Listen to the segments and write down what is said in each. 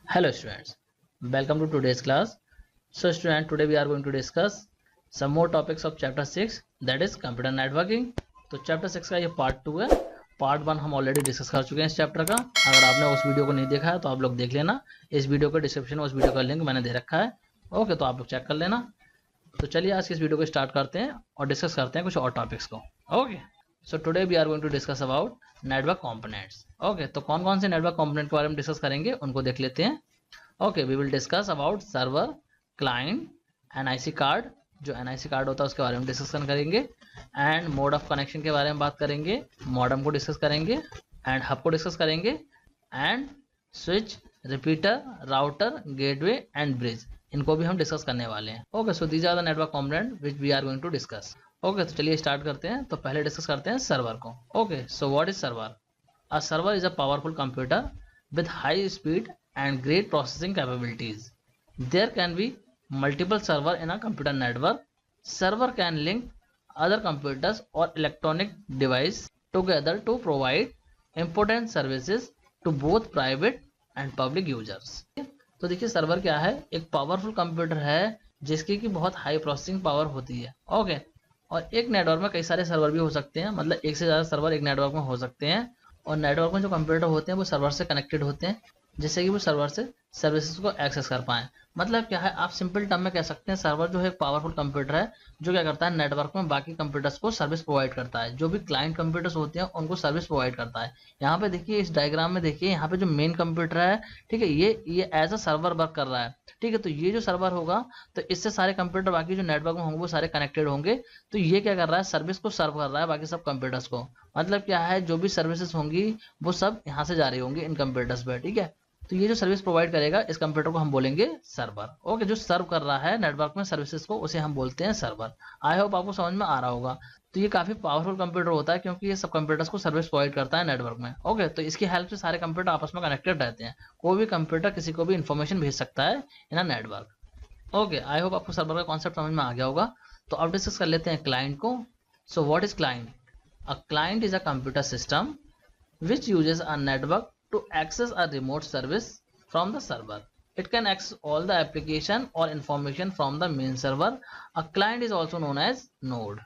Hello students, welcome to today's class. So student, today we are going to discuss some more topics of chapter 6, that is computer networking. तो chapter 6 का ये part 2 है. part 1 हम already discuss कर चुके हैं इस chapter का. अगर आपने उस वीडियो को नहीं देखा है तो आप लोग देख लेना. इस वीडियो के डिस्क्रिप्शन में उस वीडियो का लिंक मैंने दे रखा है. ओके, तो आप लोग चेक कर लेना. तो चलिए आज की इस वीडियो को स्टार्ट करते हैं और डिस्कस करते हैं कुछ और टॉपिक्स को. Okay, so today we are going to discuss about network components. Okay, तो कौन कौन से नेटवर्क कंपोनेंट के बारे में डिस्कस करेंगे उनको देख लेते हैं. Okay, we will discuss about server, client, NIC card, जो एनआईसी कार्ड होता है उसके बारे में डिस्कशन करेंगे, एंड मोड ऑफ कनेक्शन के बारे में बात करेंगे, मॉडेम को डिस्कस करेंगे, एंड हब को डिस्कस करेंगे, and switch, repeater, router, gateway and bridge, इनको भी हम डिस्कस करने वाले हैं. Okay, so these are the network component which we are going to discuss. Okay, तो चलिए स्टार्ट करते हैं. तो पहले डिस्कस करते हैं सर्वर को. Okay, so what is server? A server is a powerful computer with high speed and great processing capabilities. There can be multiple server in a computer network. Server can link other computers or electronic device together to provide important services to both private and public users. तो देखिए server क्या है, एक powerful computer है जिसकी की बहुत high processing power होती है. ओके, और एक नेटवर्क में कई सारे सर्वर भी हो सकते हैं, मतलब एक से ज़्यादा सर्वर एक नेटवर्क में हो सकते हैं. और नेटवर्क में जो कंप्यूटर होते हैं वो सर्वर से कनेक्टेड होते हैं जिससे कि वो सर्वर से सर्विसेज को एक्सेस कर पाएँ. मतलब क्या है, आप सिंपल टर्म में कह सकते हैं सर्वर जो है एक पावरफुल कंप्यूटर है जो क्या करता है, नेटवर्क में बाकी कंप्यूटर्स को सर्विस प्रोवाइड करता है. जो भी क्लाइंट कंप्यूटर्स होते हैं उनको सर्विस प्रोवाइड करता है. यहाँ पे देखिए इस डायग्राम में देखिए, यहाँ पे जो मेन कंप्यूटर है, ठीक है, ये एज अ सर्वर वर्क कर रहा है. ठीक है, तो ये जो सर्वर होगा तो इससे सारे कंप्यूटर बाकी जो नेटवर्क में होंगे वो सारे कनेक्टेड होंगे. तो ये क्या कर रहा है, सर्विस को सर्व कर रहा है बाकी सब कंप्यूटर्स को. मतलब क्या है, जो भी सर्विसेज होंगी वो सब यहाँ से जा रही होंगी इन कंप्यूटर्स पे. ठीक है, तो ये जो सर्विस प्रोवाइड करेगा इस कंप्यूटर को हम बोलेंगे सर्वर. ओके, जो सर्व कर रहा है नेटवर्क में सर्विसेज को उसे हम बोलते हैं सर्वर. आई होप आपको समझ में आ रहा होगा. तो ये काफी पावरफुल कंप्यूटर होता है क्योंकि ये सब कंप्यूटर्स को सर्विस प्रोवाइड करता है नेटवर्क में. ओके, तो इसकी हेल्प से सारे कंप्यूटर आपस में कनेक्टेड रहते हैं. कोई भी कंप्यूटर किसी को भी इंफॉर्मेशन भेज सकता है in a network. Okay, I hope आपको सर्वर का कॉन्सेप्ट समझ में आ गया होगा. तो अब डिस्कस कर लेते हैं क्लाइंट को. So what is client? A client is a computer system which uses a network to access a remote service from the server. It can access all the application or information from the main server. A client is also known as node.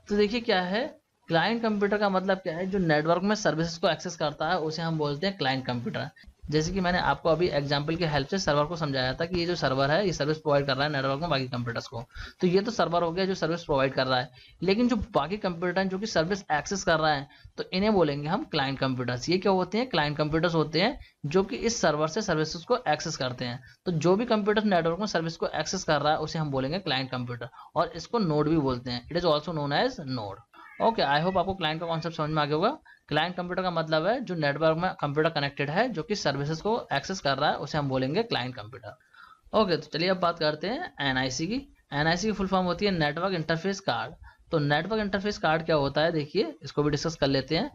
तो देखिए क्या है, client computer का मतलब क्या है, जो network में सर्विसेज को एक्सेस करता है उसे हम बोलते हैं क्लाइंट कंप्यूटर. जैसे कि मैंने आपको अभी एग्जांपल की हेल्प से सर्वर को समझाया था कि ये जो सर्वर है ये सर्विस प्रोवाइड कर रहा है नेटवर्क में बाकी कंप्यूटर्स को. तो ये तो सर्वर हो गया जो सर्विस प्रोवाइड कर रहा है. लेकिन जो बाकी कंप्यूटर हैं जो कि सर्विस एक्सेस कर रहा है तो इन्हें बोलेंगे हम क्लाइंट कंप्यूटर्स. ये क्या होते हैं, क्लाइंट कंप्यूटर्स होते हैं जो कि इस सर्वर से सर्विसेज को एक्सेस करते हैं. तो जो भी कंप्यूटर नेटवर्क में सर्विस को एक्सेस कर रहा है उसे हम बोलेंगे क्लाइंट कंप्यूटर, और इसको नोड भी बोलते हैं. It is also known as node. Okay, I hope आपको क्लाइंट का कॉन्सेप्ट समझ में आ गया होगा. क्लाइंट कंप्यूटर का मतलब है जो नेटवर्क में कंप्यूटर कनेक्टेड है जो कि सर्विसेज को एक्सेस कर रहा है उसे हम बोलेंगे क्लाइंट कंप्यूटर. ओके, तो चलिए अब बात करते हैं एनआईसी की. एनआईसी की फुल फॉर्म होती है नेटवर्क इंटरफेस कार्ड. तो नेटवर्क इंटरफेस कार्ड क्या होता है, देखिए इसको भी डिस्कस कर लेते हैं.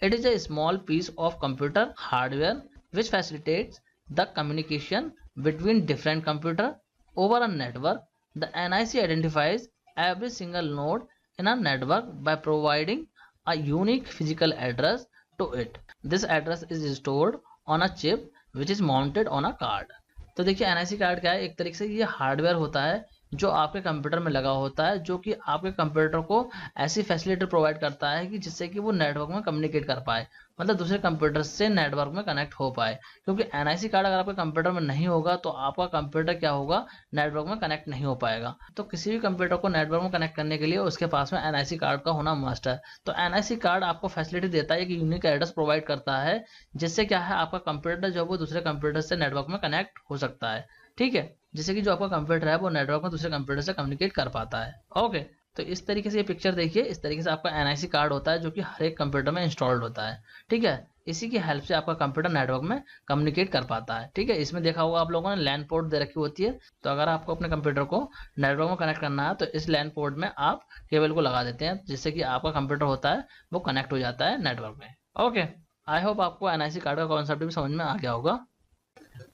It is a small piece of computer hardware which facilitates the communication between different computer over a network. The NIC identifies every single node in a network by providing a unique physical address to it. This address is stored on a chip which is mounted on a card. तो देखिए NIC card क्या है, एक तरीके से ये hardware होता है जो आपके कंप्यूटर में लगा होता है जो कि आपके कंप्यूटर को ऐसी फैसिलिटी प्रोवाइड करता है कि जिससे कि वो नेटवर्क में कम्युनिकेट कर पाए, मतलब दूसरे कंप्यूटर से नेटवर्क में कनेक्ट हो पाए. क्योंकि एनआईसी कार्ड अगर आपके कंप्यूटर में नहीं होगा तो आपका कंप्यूटर क्या होगा, नेटवर्क में कनेक्ट नहीं हो पाएगा. तो किसी भी कंप्यूटर को नेटवर्क में कनेक्ट करने के लिए उसके पास में एनआईसी कार्ड का होना मस्ट है. तो एनआईसी कार्ड आपको फैसिलिटी देता है कि यूनिक एड्रेस प्रोवाइड करता है जिससे क्या है आपका कंप्यूटर जो वो दूसरे कंप्यूटर से नेटवर्क में कनेक्ट हो सकता है. ठीक है, जैसे कि जो आपका कंप्यूटर है वो नेटवर्क में दूसरे कंप्यूटर से कम्युनिकेट कर पाता है. ओके, तो इस तरीके से ये पिक्चर देखिए, इस तरीके से आपका एनआईसी कार्ड होता है जो कि हर एक कंप्यूटर में इंस्टॉल्ड होता है. ठीक है, इसी की हेल्प से आपका कंप्यूटर नेटवर्क में कम्युनिकेट कर पाता है. ठीक है, इसमें देखा होगा आप लोगों ने लैन पोर्ट दे रखी होती है. तो अगर आपको अपने कंप्यूटर को नेटवर्क में कनेक्ट करना है तो इस लैन पोर्ट में आप केबल को लगा देते हैं जिससे कि आपका कंप्यूटर होता है वो कनेक्ट हो जाता है नेटवर्क में. ओके, आई होप आपको एनआईसी कार्ड का कॉन्सेप्ट भी समझ में आ गया होगा.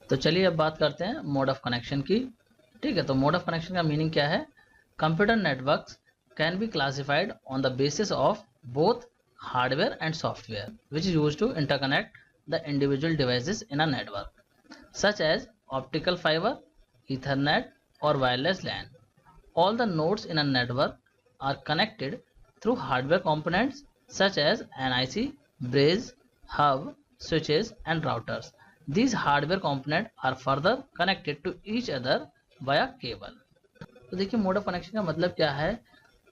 तो चलिए अब बात करते हैं मोड ऑफ कनेक्शन की. ठीक है, तो मोड ऑफ कनेक्शन का मीनिंग क्या है, computer networks can be classified on the basis of both hardware and software which is used to interconnect the individual devices in a network. such as optical fiber, Ethernet or wireless LAN. All the nodes in a network are connected through hardware components such as NIC, bridge, hub, switches and routers. These hardware components are further connected to each other via cable. तो देखिए mode of connection का मतलब क्या है।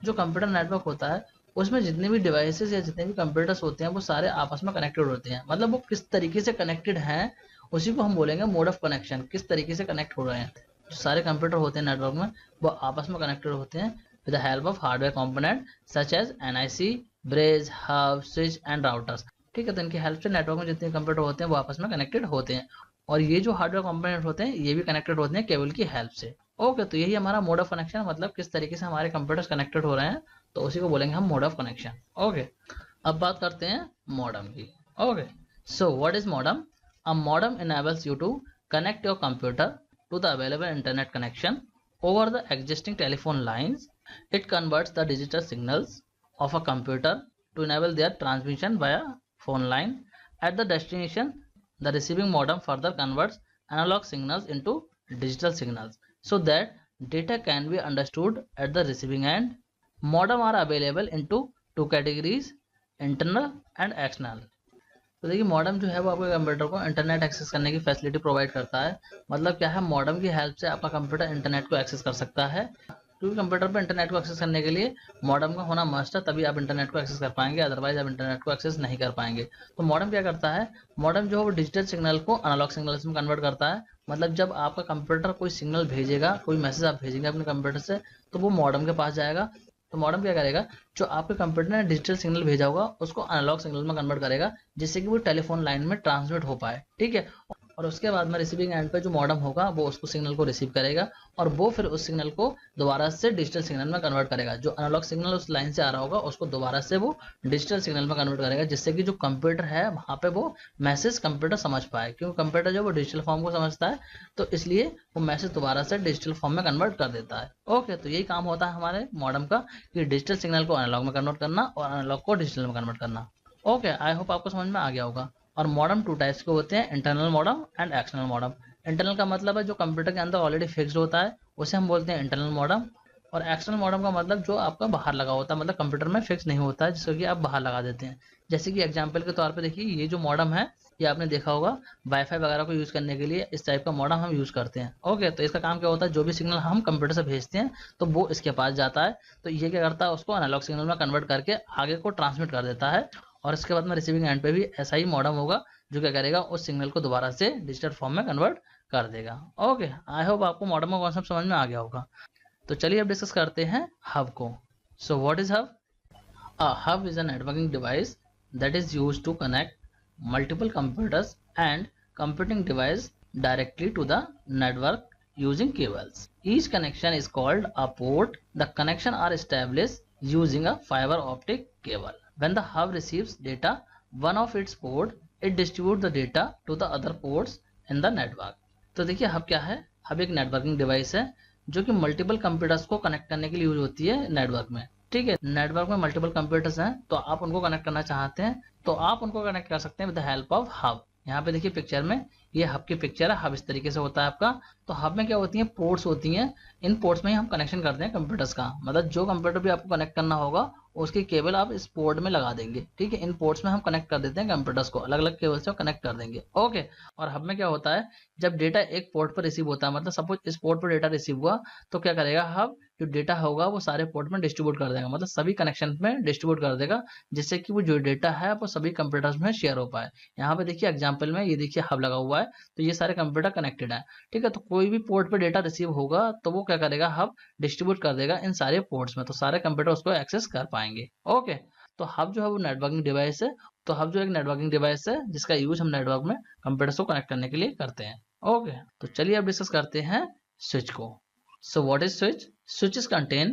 जो computer network होता है उसमें जितने भी डिवाइसेस या जितने भी कंप्यूटर्स होते हैं वो सारे आपस में कनेक्टेड होते हैं। मतलब वो किस तरीके से कनेक्टेड हैं उसी को हम बोलेंगे मोड ऑफ कनेक्शन। किस तरीके से कनेक्ट हो रहे हैं। जो सारे कंप्यूटर होते हैं नेटवर्क में वो आपस में कनेक्टेड होते हैं with the help of hardware component such as NIC, bridge, hub, switch and routers. ठीक है, तो इनकी हेल्प से नेटवर्क में जितने कंप्यूटर होते हैं वो आपस में कनेक्टेड होते हैं और ये जो हार्डवेयर कंपोनेंट होते हैं ये भी कनेक्टेड होते हैं केबल की हेल्प से। ओके, तो यही हमारा मोड ऑफ कनेक्शन, मतलब किस तरीके से हमारे कंप्यूटर्स कनेक्टेड हो रहे हैं, तो उसी को बोलेंगे हम मोड ऑफ कनेक्शन। ओके, अब बात करते हैं मॉडेम की। Okay, so what is modem? A modem enables you to connect your computer to the available internet connection over the existing telephone lines. It converts the digital signals of a computer to enable their transmission via phone line. At the destination, the receiving modem further converts analog signals into digital signals so that data can be understood at the receiving end. Modem are available into two categories, internal and external. तो देखिए modem जो है वो आपके computer को internet access करने की facility provide करता है। मतलब क्या है, मॉडेम की हेल्प से आपका कंप्यूटर इंटरनेट को एक्सेस कर सकता है। क्योंकि कंप्यूटर पर इंटरनेट को एक्सेस करने के लिए मॉडेम का होना मस्ट है, तभी आप इंटरनेट को एक्सेस कर पाएंगे, अदरवाइज आप इंटरनेट को एक्सेस नहीं कर पाएंगे। तो मॉडेम क्या करता है, मॉडेम जो है वो डिजिटल सिग्नल को एनालॉग सिग्नल्स में कन्वर्ट करता है। मतलब जब आपका कंप्यूटर कोई सिग्नल भेजेगा, कोई मैसेज आप भेजेंगे अपने कंप्यूटर से, तो वो मॉडेम के पास जाएगा। तो मॉडेम क्या करेगा, जो आपके कंप्यूटर ने डिजिटल सिग्नल भेजा होगा उसको एनालॉग सिग्नल में कन्वर्ट करेगा जिससे कि वो टेलीफोन लाइन में ट्रांसमिट हो पाए। ठीक है, और उसके बाद में रिसीविंग एंड पे जो मॉडेम होगा वो उसको सिग्नल को रिसीव करेगा और वो फिर उस सिग्नल को दोबारा से डिजिटल सिग्नल में कन्वर्ट करेगा। जो एनालॉग सिग्नल उस लाइन से आ रहा होगा उसको दोबारा से वो डिजिटल सिग्नल में कन्वर्ट करेगा जिससे कि जो कंप्यूटर है वहाँ पे वो मैसेज कंप्यूटर समझ पाए। क्योंकि कंप्यूटर जो वो डिजिटल फॉर्म को समझता है तो इसलिए वो मैसेज दोबारा से डिजिटल फॉर्म में कन्वर्ट कर देता है। ओके, तो यही काम होता है हमारे मॉडेम का कि डिजिटल सिग्नल को एनालॉग में कन्वर्ट करना और एनालॉग को डिजिटल में कन्वर्ट करना। ओके, आई होप आपको समझ में आ गया होगा। और मॉडेम टू टाइप्स के होते हैं, internal modem and external modem. Internal का मतलब है जो कंप्यूटर के अंदर ऑलरेडी फिक्स्ड होता है उसे हम बोलते हैं इंटरनल मॉडेम। और एक्सटर्नल मॉडेम का मतलब जो आपका बाहर लगा होता है, मतलब कंप्यूटर में फिक्स नहीं होता है, जिसको कि आप बाहर लगा देते हैं। जैसे कि एग्जांपल के तौर पे देखिए, ये जो मॉडेम है ये आपने देखा होगा वाईफाई वगैरह को यूज़ करने के लिए इस टाइप का मॉडेम हम यूज़ करते हैं। ओके, तो इसका काम क्या होता है, जो भी सिग्नल हम कंप्यूटर से भेजते हैं तो वो इसके पास जाता है। तो ये क्या करता है, उसको एनालॉग सिग्नल में कन्वर्ट करके आगे को ट्रांसमिट कर देता है। और इसके बाद में रिसीविंग एंड पे भी ऐसा ही मॉडेम होगा जो क्या करेगा, उस सिग्नल को दोबारा से डिजिटल फॉर्म में कन्वर्ट कर देगा। ओके, आई होप आपको मॉडेम का कॉन्सेप्ट समझ में आ गया होगा। तो चलिए अब डिस्कस करते हैं हब को। So what is hub? A hub is a networking device that is used to connect multiple computers and computing device directly to the network using cables. Each connection is called a port. The connection are established using a fiber optic cable. When the hub receives data, one of its port, it distributes the data to the other ports in the network. तो देखिए hub क्या है, hub एक networking device है जो कि multiple computers को connect करने के लिए यूज होती है नेटवर्क में। ठीक है, नेटवर्क में मल्टीपल कंप्यूटर्स हैं तो आप उनको कनेक्ट करना चाहते हैं तो आप उनको कनेक्ट कर सकते हैं with the help of hub. यहाँ पे देखिए पिक्चर में ये हब की पिक्चर है। हब इस तरीके से होता है आपका। तो हब में क्या होती है, पोर्ट्स होती हैं। इन पोर्ट्स में ही हम कनेक्शन करते हैं कंप्यूटर्स का। मतलब जो कंप्यूटर भी आपको कनेक्ट करना होगा उसकी केबल आप इस पोर्ट में लगा देंगे। ठीक है, इन पोर्ट्स में हम कनेक्ट कर देते हैं कंप्यूटर्स को, अलग अलग केबल से कनेक्ट कर देंगे। ओके, और हब में क्या होता है, जब डेटा एक पोर्ट पर रिसीव होता है, मतलब सपोज इस पोर्ट पर डेटा रिसीव हुआ तो क्या करेगा हब, जो डेटा होगा वो सारे पोर्ट में डिस्ट्रीब्यूट कर देगा, मतलब सभी कनेक्शन में डिस्ट्रीब्यूट कर देगा जिससे कि वो जो डेटा है वो सभी कंप्यूटर्स में शेयर हो पाए। यहाँ पे देखिए एग्जांपल में ये देखिए हब लगा हुआ है तो ये सारे कंप्यूटर कनेक्टेड है। ठीक है, तो कोई भी पोर्ट पे डेटा रिसीव होगा तो वो क्या करेगा, हब डिस्ट्रीब्यूट कर देगा इन सारे पोर्ट्स में, तो सारे कंप्यूटर उसको एक्सेस कर पाएंगे। ओके, तो हब जो है वो नेटवर्किंग डिवाइस है। तो हब जो एक नेटवर्किंग डिवाइस है जिसका यूज हम नेटवर्क में कंप्यूटर्स को कनेक्ट करने के लिए करते हैं। ओके, तो चलिए अब डिस्कस करते हैं स्विच को। So what is switch? Switches contain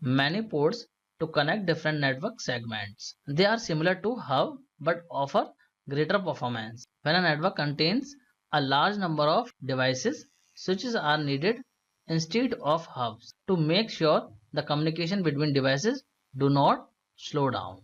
many ports to connect different network segments. They are similar to hub but offer greater performance. When a network contains a large number of devices, switches are needed instead of hubs to make sure the communication between devices do not slow down.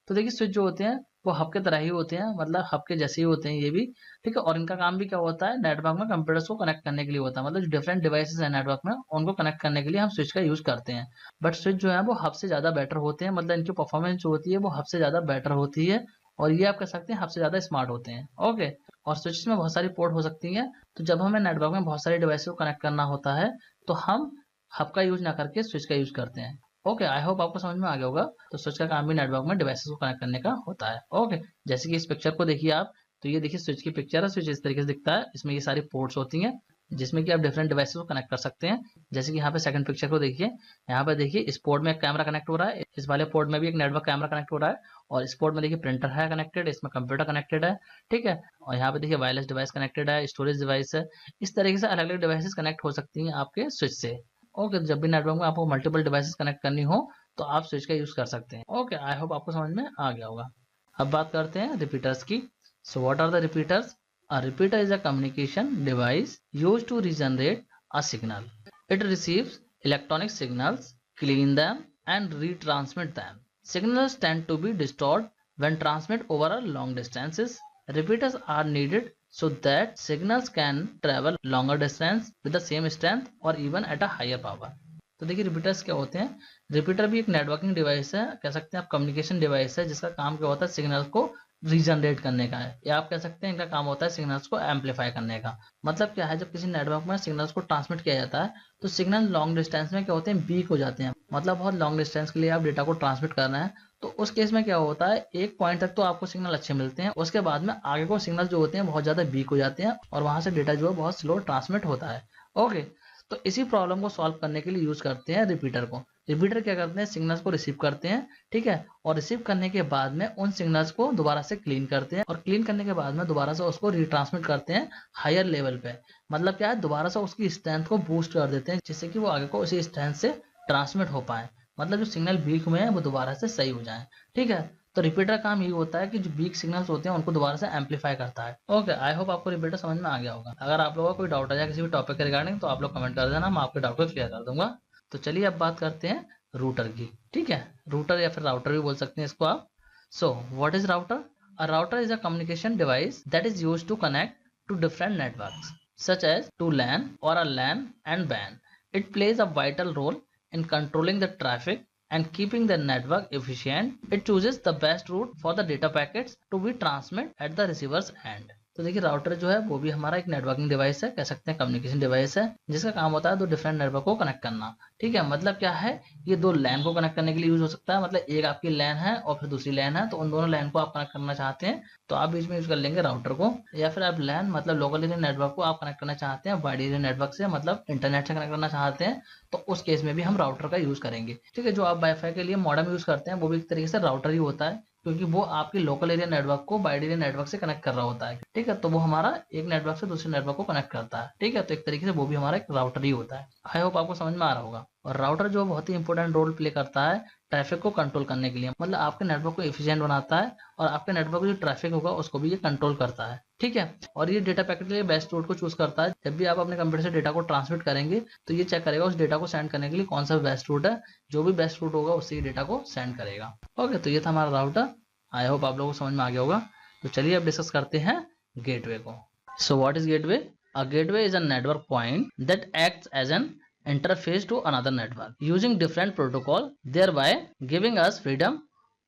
तो देखिए switch जो होते हैं वो hub के तरह ही होते हैं, मतलब हब के जैसे ही होते हैं ये भी, ठीक है। और इनका काम भी क्या होता है, नेटवर्क में कंप्यूटर्स को कनेक्ट करने के लिए होता है, मतलब जो डिफरेंट डिवाइसेस है नेटवर्क में उनको कनेक्ट करने के लिए हम स्विच का यूज करते हैं। बट स्विच जो है वो हब से ज्यादा बेटर होते हैं, मतलब इनकी परफॉर्मेंस जो होती है वो हब से ज्यादा बेटर होती है, और ये आप कह सकते हैं हब से ज्यादा स्मार्ट होते हैं। ओके, और स्विच में बहुत सारी पोर्ट हो सकती हैं, तो जब हमें नेटवर्क में बहुत सारी डिवाइस को कनेक्ट करना होता है तो हम हब का यूज ना करके स्विच का यूज करते हैं। ओके, आई होप आपको समझ में आ गया होगा। तो स्विच का काम भी नेटवर्क में डिवाइसेस को कनेक्ट करने का होता है। ओके, जैसे कि इस पिक्चर को देखिए आप, तो ये देखिए स्विच की पिक्चर है। स्विच इस तरीके से दिखता है, इसमें ये सारी पोर्ट्स होती हैं जिसमें कि आप डिफरेंट डिवाइसेस को कनेक्ट कर सकते हैं। जैसे कि यहाँ पे सेकंड पिक्चर को देखिए, यहाँ पे देखिए इस पोर्ट में एक कैमरा कनेक्ट हो रहा है, इस वाले पोर्ट में भी एक नेटवर्क कैमरा कनेक्ट हो रहा है, और इस पोर्ट में देखिए प्रिंटर है कनेक्टेड, इसमें कंप्यूटर कनेक्टेड है, ठीक है। और यहाँ पे देखिए वायरलेस डिवाइस कनेक्टेड है, स्टोरेज डिवाइस है। इस तरीके से अलग अलग डिवाइसेस कनेक्ट हो सकती हैं आपके स्विच से। ओके, जब भी नेटवर्क में आपको मल्टीपल डिवाइसेस कनेक्ट करनी हो तो आप स्विच का यूज कर सकते हैं। ओके, आई होप आपको समझ में आ गया होगा। अब बात करते हैं रिपीटर्स की। So what are the repeaters? A repeater is a communication device used to regenerate a signal. It receives electronic signals, clean them, and retransmit them. Signals tend to be distorted when transmitted over a long distances. Repeaters are needed so that signals can travel longer distance with the same strength or even at a higher power. तो देखिए repeaters क्या होते हैं। Repeater भी एक networking device है, कह सकते हैं आप कम्युनिकेशन डिवाइस है, जिसका काम क्या होता है सिग्नल्स को रीजनरेट करने का है, या आप कह सकते हैं इनका काम होता है सिग्नल्स को एम्पलीफाई करने का। मतलब क्या है, जब किसी नेटवर्क में सिग्नल्स को ट्रांसमिट किया जाता है तो सिग्नल लॉन्ग डिस्टेंस में क्या होते हैं, वीक हो जाते हैं। मतलब बहुत लॉन्ग डिस्टेंस के लिए आप डेटा को ट्रांसमिट कर रहे हैं, तो उस केस में क्या होता है, एक पॉइंट तक तो आपको सिग्नल अच्छे मिलते हैं, उसके बाद में आगे को सिग्नल जो होते हैं बहुत ज्यादा वीक हो जाते हैं, और वहां से डेटा जो है बहुत स्लो ट्रांसमिट होता है। ओके, तो इसी प्रॉब्लम को सॉल्व करने के लिए यूज करते हैं रिपीटर को। रिपीटर क्या करते हैं, सिग्नल्स को रिसीव करते हैं, ठीक है, और रिसीव करने के बाद में उन सिग्नल्स को दोबारा से क्लीन करते हैं, और क्लीन करने के बाद में दोबारा से उसको रिट्रांसमिट करते हैं हायर लेवल पे। मतलब क्या है, दोबारा से उसकी स्ट्रेंथ को बूस्ट कर देते हैं, जिससे कि वो आगे को उसी स्ट्रेंथ से ट्रांसमिट हो पाए। मतलब जो सिग्नल वीक हुए हैं वो दोबारा से सही हो जाए, ठीक है। तो रिपीटर काम ये होता है कि जो वीक सिग्नल्स होते हैं उनको दोबारा से एम्पलीफाई करता है। ओके, आई होप आपको रिपीटर समझ में आ गया होगा। अगर आप लोगों का कोई डाउट है या किसी भी टॉपिक के रिगार्डिंग, तो आप लोग कमेंट कर देना, मैं आपके डाउट को क्लियर कर दूंगा। तो चलिए अब बात करते हैं रूटर की, ठीक है। रूटर या फिर राउटर भी बोल सकते हैं इसको आप। So what is router? A router is a communication device that is used to connect two different networks such as two LAN or a LAN and WAN. It plays a vital role in controlling the traffic and keeping the network efficient. It chooses the best route for the data packets to be transmitted at the receiver's end. तो देखिए router जो है वो भी हमारा एक networking device है, कह सकते हैं कम्युनिकेशन डिवाइस है, जिसका काम होता है दो डिफरेंट नेटवर्क को कनेक्ट करना, ठीक है। मतलब क्या है, ये दो LAN को कनेक्ट करने के लिए यूज हो सकता है। मतलब एक आपकी LAN है और फिर दूसरी LAN है, तो उन दोनों LAN को आप कनेक्ट करना चाहते हैं तो आप बीच में यूज कर लेंगे राउटर को। या फिर आप LAN मतलब लोकल एरिया नेटवर्क को आप कनेक्ट करना चाहते हैं वाइड एरिया नेटवर्क से, मतलब इंटरनेट से कनेक्ट करना चाहते हैं, तो उस केस में भी हम राउटर का यूज करेंगे, ठीक है। जो आप वाईफाई के लिए मॉडेम यूज करते हैं वो भी एक तरीके से राउटर ही होता है, क्योंकि वो आपके लोकल एरिया नेटवर्क को वाइड एरिया नेटवर्क से कनेक्ट कर रहा होता है, ठीक है। तो वो हमारा एक नेटवर्क से दूसरे नेटवर्क को कनेक्ट करता है, ठीक है। तो एक तरीके से वो भी हमारा एक राउटर ही होता है। आई होप आपको समझ में आ रहा होगा। और राउटर जो बहुत ही इंपॉर्टेंट रोल प्ले करता है ट्रैफिक को कंट्रोल करने के लिए, मतलब आपके नेटवर्क को एफिशिएंट बनाता है, और आपके नेटवर्क को जो ट्रैफिक होगा उसको भी ये कंट्रोल करता है, ठीक है। और ये डेटा पैकेट के लिए बेस्ट रूट को चूज करता है। जब भी आप अपने कंप्यूटर से डेटा को ट्रांसमिट करेंगे तो ये चेक करेगा उस डेटा को सेंड करने के लिए कौन सा बेस्ट रूट है, जो भी बेस्ट रूट होगा उससे डेटा को सेंड करेगा। ओके, तो ये था हमारा राउटर। आई होप आप लोगों को समझ में आ गया होगा। तो चलिए अब डिस्कस करते हैं गेटवे को। So what is gateway? A gateway is a network point that acts as an interface to another network using different protocol, thereby giving us freedom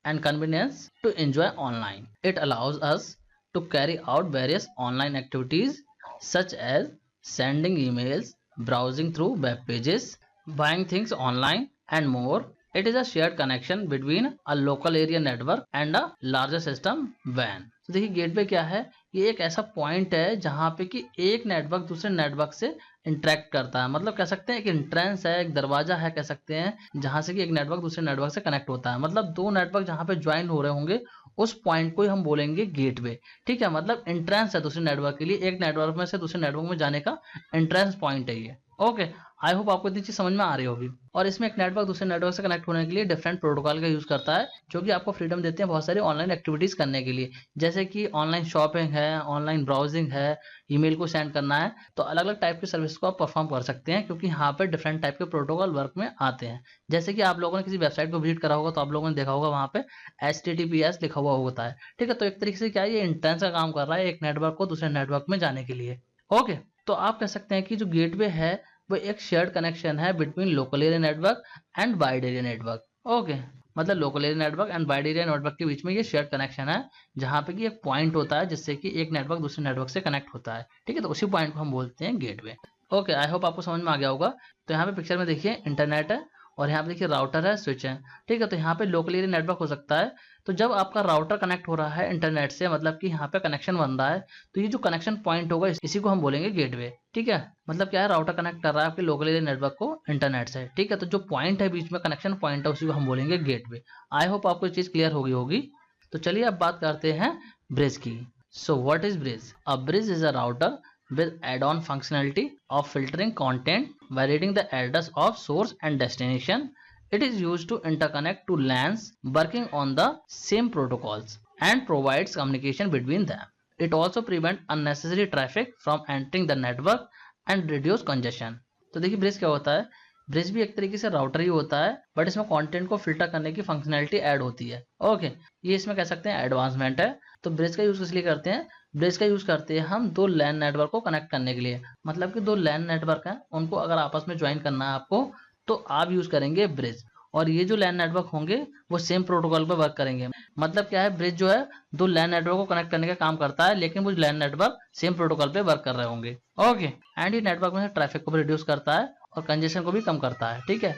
and convenience to enjoy online. It allows us to carry out various online activities such as sending emails, browsing through web pages, buying things online and more. It is a shared connection between a local area network and a larger system WAN. तो देखिए gateway क्या है, ये एक ऐसा point है जहाँ पे कि एक नेटवर्क दूसरे नेटवर्क से इंटरेक्ट करता है। मतलब कह सकते हैं एक एंट्रेंस है, एक दरवाजा है, कह सकते हैं जहां से कि एक नेटवर्क दूसरे नेटवर्क से कनेक्ट होता है। मतलब दो नेटवर्क जहां पे ज्वाइन हो रहे होंगे उस पॉइंट को ही हम बोलेंगे गेटवे, ठीक है। मतलब एंट्रेंस है दूसरे नेटवर्क के लिए, एक नेटवर्क में से दूसरे नेटवर्क में जाने का एंट्रेंस पॉइंट है ये, ओके, आई होप आपको इतनी चीज समझ में आ रही होगी। और इसमें एक नेटवर्क दूसरे नेटवर्क से कनेक्ट होने के लिए डिफरेंट प्रोटोकॉल का यूज करता है, जो कि आपको फ्रीडम देते हैं बहुत सारी ऑनलाइन एक्टिविटीज करने के लिए, जैसे कि ऑनलाइन शॉपिंग है, ऑनलाइन ब्राउजिंग है, ईमेल को सेंड करना है। तो अलग अलग टाइप की सर्विस को आप परफॉर्म कर सकते हैं, क्योंकि यहाँ पे डिफरेंट टाइप के प्रोटोकॉल वर्क में आते हैं। जैसे कि आप लोगों ने किसी वेबसाइट को विजिट करा होगा तो आप लोगों ने देखा होगा वहाँ पे HTTPS लिखा हुआ होता है। ठीक है, तो एक तरीके से क्या है, ये इंटरनेट का काम कर रहा है एक नेटवर्क को दूसरे नेटवर्क में जाने के लिए। ओके, तो आप कह सकते हैं कि जो गेटवे है वो एक शेयर्ड कनेक्शन है between local area network and wide area network. Okay, मतलब local area network and wide area network के बीच में ये शेयर्ड कनेक्शन है, जहाँ पे कि एक पॉइंट होता है जिससे कि एक नेटवर्क दूसरे नेटवर्क से कनेक्ट होता है। ठीक है, तो उसी पॉइंट को हम बोलते हैं गेटवे। ओके, आई होप आपको समझ में आ गया होगा। तो यहाँ पे पिक्चर में देखिए इंटरनेट है, और यहाँ पे देखिए राउटर है, स्विच है। ठीक है, तो यहाँ पे लोकल एरिया नेटवर्क हो सकता है। तो जब आपका राउटर कनेक्ट हो रहा है इंटरनेट से, मतलब कि यहाँ पे कनेक्शन बन रहा है, तो ये जो कनेक्शन पॉइंट होगा इसी को हम बोलेंगे गेटवे। ठीक है, मतलब क्या है, राउटर कनेक्ट कर रहा है आपके लोकल एरिया नेटवर्क को इंटरनेट से। ठीक है, तो जो पॉइंट है बीच में, कनेक्शन पॉइंट है, उसी को हम बोलेंगे गेटवे। आई होप आपको ये चीज क्लियर होगी। तो चलिए अब बात करते हैं ब्रिज की। So what is bridge? A bridge is a router with add-on functionality of filtering content by reading the address of source and destination. It is used to interconnect two LANs working on the same protocols and provides communication between them. It also prevents unnecessary traffic from entering the network and reduce congestion. तो देखिए bridge क्या होता है, bridge भी एक तरीके से router ही होता है, बट इसमें कंटेंट को फिल्टर करने की फंक्शनैलिटी ऐड होती है। ओके, ये इसमें कह सकते हैं एडवांसमेंट है। तो ब्रिज का यूज किस लिए करते हैं? ब्रिज का यूज करते हैं हम दो लैन नेटवर्क को कनेक्ट करने के लिए। मतलब कि दो लैन नेटवर्क हैं, उनको अगर आपस में ज्वाइन करना है आपको, तो आप यूज करेंगे ब्रिज। और ये जो लैन नेटवर्क होंगे वो सेम प्रोटोकॉल पर वर्क करेंगे। मतलब क्या है, ब्रिज जो है दो लैन नेटवर्क को कनेक्ट करने का काम करता है, लेकिन वो लैन नेटवर्क सेम प्रोटोकॉल पे वर्क कर रहे होंगे। ओके, एंड ये नेटवर्क में ट्रैफिक को भी रिड्यूस करता है और कंजेशन को भी कम करता है। ठीक है,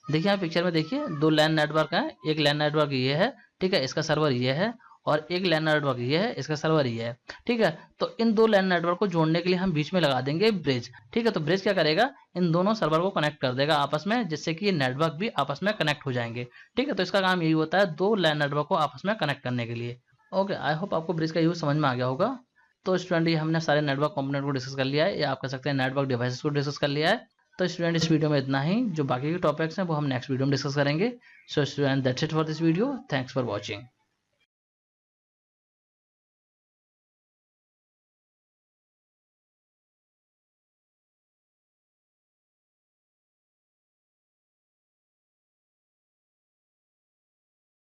देखिए यहाँ पिक्चर में देखिए दो लैन नेटवर्क है। एक लैन नेटवर्क ये है, ठीक है, इसका सर्वर ये है, और एक लैन नेटवर्क ये है, इसका सर्वर ये है। ठीक है, तो इन दो लैन नेटवर्क को जोड़ने के लिए हम बीच में लगा देंगे ब्रिज। ठीक है, तो ब्रिज क्या करेगा, इन दोनों सर्वर को कनेक्ट कर देगा आपस में, जिससे कि ये नेटवर्क भी आपस में कनेक्ट हो जाएंगे। ठीक है, तो इसका काम यही होता है, दो लैन नेटवर्क को आपस में कनेक्ट करने के लिए। ओके, आई होप आपको ब्रिज का यूज समझ में आ गया होगा। तो स्टूडेंट, ये हमने सारे नेटवर्क कंपोनेंट को डिस्कस कर लिया है, या आप कह सकते हैं नेटवर्क डिवाइसेस को डिस्कस कर लिया है। तो स्टूडेंट, इस वीडियो में इतना ही। जो बाकी के टॉपिक्स हैं वो हम नेक्स्ट वीडियो में डिस्कस करेंगे। So student, that's it for this video. Thanks for watching.